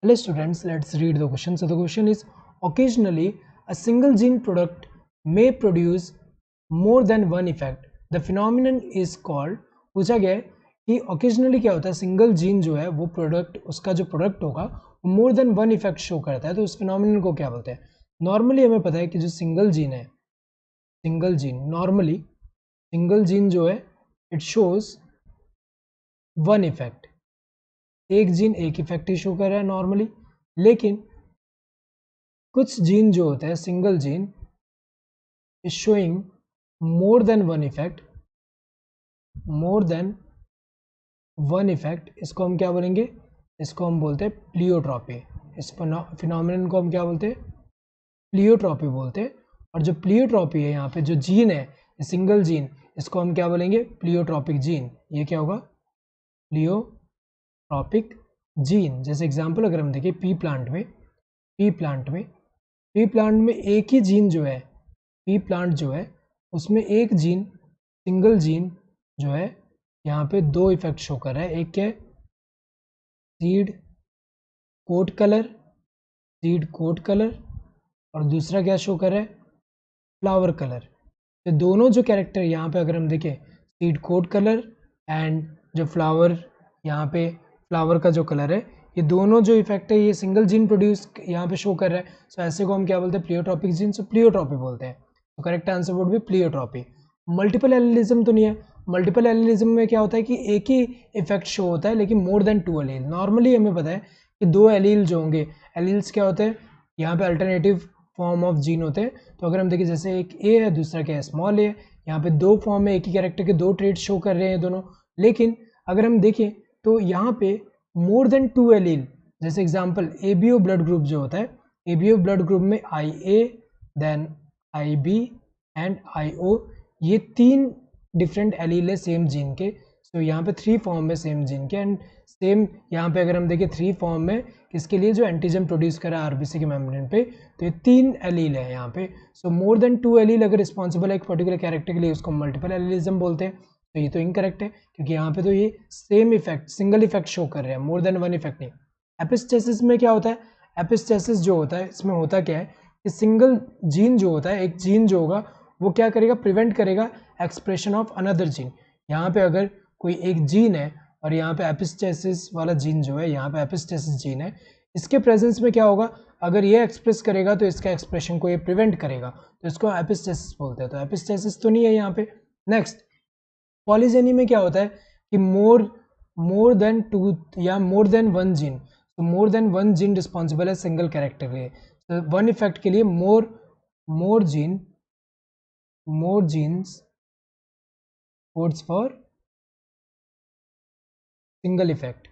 Hello students, let's read the question. So the question is, occasionally a single gene product may produce more than one effect. The phenomenon is called, पूछा गया है कि occasionally क्या होता है, single gene जो है वो प्रोडक्ट, उसका जो प्रोडक्ट होगा मोर देन वन इफेक्ट शो करता है, तो उस फिनोमिनन को क्या बोलते हैं. नॉर्मली हमें पता है कि जो सिंगल जीन है, single gene normally single gene जो है इट शोज वन इफेक्ट, एक जीन एक इफेक्ट ही शो कर रहा है नॉर्मली. लेकिन कुछ जीन जो होते हैं, single gene is showing more than one effect, more than one effect. इसको हम क्या बोलेंगे, इसको हम बोलते हैं प्लियोट्रॉपी. इस फिनोमिनन को हम क्या बोलते हैं, प्लियोट्रॉपी बोलते हैं. और जो प्लियोट्रॉपी है, यहाँ पे जो जीन है सिंगल जीन, इसको हम क्या बोलेंगे, प्लियोट्रॉपिक जीन. ये क्या होगा, प्लियोट्रॉपिक जीन. जैसे एग्जांपल अगर हम देखें पी प्लांट में एक ही जीन जो है, पी प्लांट जो है उसमें एक जीन, सिंगल जीन जो है यहाँ पे दो इफेक्ट शो कर रहा है. एक क्या है, सीड कोट कलर, और दूसरा क्या शो कर रहा है, फ्लावर कलर. तो दोनों जो कैरेक्टर यहाँ पे अगर हम देखें, सीड कोट कलर एंड जो फ्लावर, यहाँ पे फ्लावर का जो कलर है, ये दोनों जो इफेक्ट है ये सिंगल जीन प्रोड्यूस यहाँ पे शो कर रहा है. सो ऐसे को हम क्या बोलते हैं, प्लियोट्रॉपिक जीन. सो प्लियोट्रॉपी बोलते हैं. तो correct answer would be pleiotropy. Multiple allelism तो नहीं है. मल्टीपल एलिलिज्म में क्या होता है कि एक ही इफेक्ट शो होता है लेकिन more than two allele. Normally हमें पता है कि दो एलील जो होंगे, एलील्स क्या होते हैं, यहाँ पे अल्टरनेटिव फॉर्म ऑफ जीन होते हैं. तो अगर हम देखें जैसे एक ए है, दूसरा क्या है, स्मॉल ए. यहाँ पे दो फॉर्म में एक ही कैरेक्टर के दो ट्रेड शो कर रहे हैं दोनों. लेकिन अगर हम देखें तो यहाँ पे मोर देन टू एलील, जैसे एग्जांपल एबीओ ब्लड ग्रुप जो होता है, एबीओ ब्लड ग्रुप में I A, then I B and I O, ये तीन डिफरेंट एलील है सेम जीन के. तो यहाँ पे थ्री फॉर्म में सेम जीन के, एंड सेम यहाँ पे अगर हम देखें थ्री फॉर्म में किसके लिए, जो एंटीजन प्रोड्यूस करा आरबीसी के मेम्ब्रेन पे, तो ये तीन एलील है यहाँ पे. सो मोर देन टू एलील अगर रिस्पॉन्सिबल है एक पर्टिकुलर कैरेक्टर के लिए, उसको मल्टीपल एलिलिज्म बोलते हैं. तो ये तो इनकरेक्ट है, क्योंकि यहाँ पे तो ये same effect, single effect show कर रहे हैं, मोर देन वन इफेक्ट नहीं. एपिस्टेसिस में क्या होता है, एपिस्टेसिस जो होता है इसमें होता क्या है कि सिंगल जीन जो होता है, एक जीन जो होगा वो क्या करेगा, प्रिवेंट करेगा एक्सप्रेशन ऑफ अनदर जीन. यहाँ पे अगर कोई एक जीन है और यहाँ पे एपिस्टेसिस वाला जीन जो है, यहाँ पे एपिस्टेसिस जीन है, इसके प्रेजेंस में क्या होगा, अगर ये एक्सप्रेस करेगा तो इसका एक्सप्रेशन को ये प्रिवेंट करेगा, तो इसको एपिस्टेसिस बोलते हैं. तो एपिस्टेसिस तो नहीं है यहाँ पे. नेक्स्ट, पॉलीजेनी में क्या होता है कि मोर देन टू या मोर देन वन जीन. तो more than one gene responsible है सिंगल कैरेक्टर के लिए. तो वन इफेक्ट के लिए more genes codes for single effect.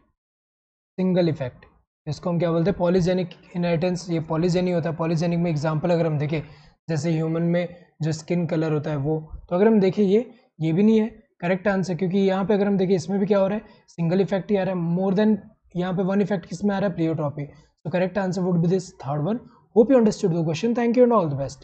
इसको हम क्या बोलते हैं, पॉलीजेनिक इनहेरिटेंस. ये पॉलीजेनी होता है. पॉलीजेनिक में एग्जांपल अगर हम देखें, जैसे ह्यूमन में जो स्किन कलर होता है वो, तो अगर हम देखें ये भी नहीं है करेक्ट आंसर, क्योंकि यहाँ पे अगर हम देखें इसमें भी क्या हो रहा है, सिंगल इफेक्ट ही आ रहा है. मोर देन यहाँ पे वन इफेक्ट किस में आ रहा है, प्लियोट्रॉपी. तो correct answer would be this third one. Hope you understood the question. Thank you and all the best.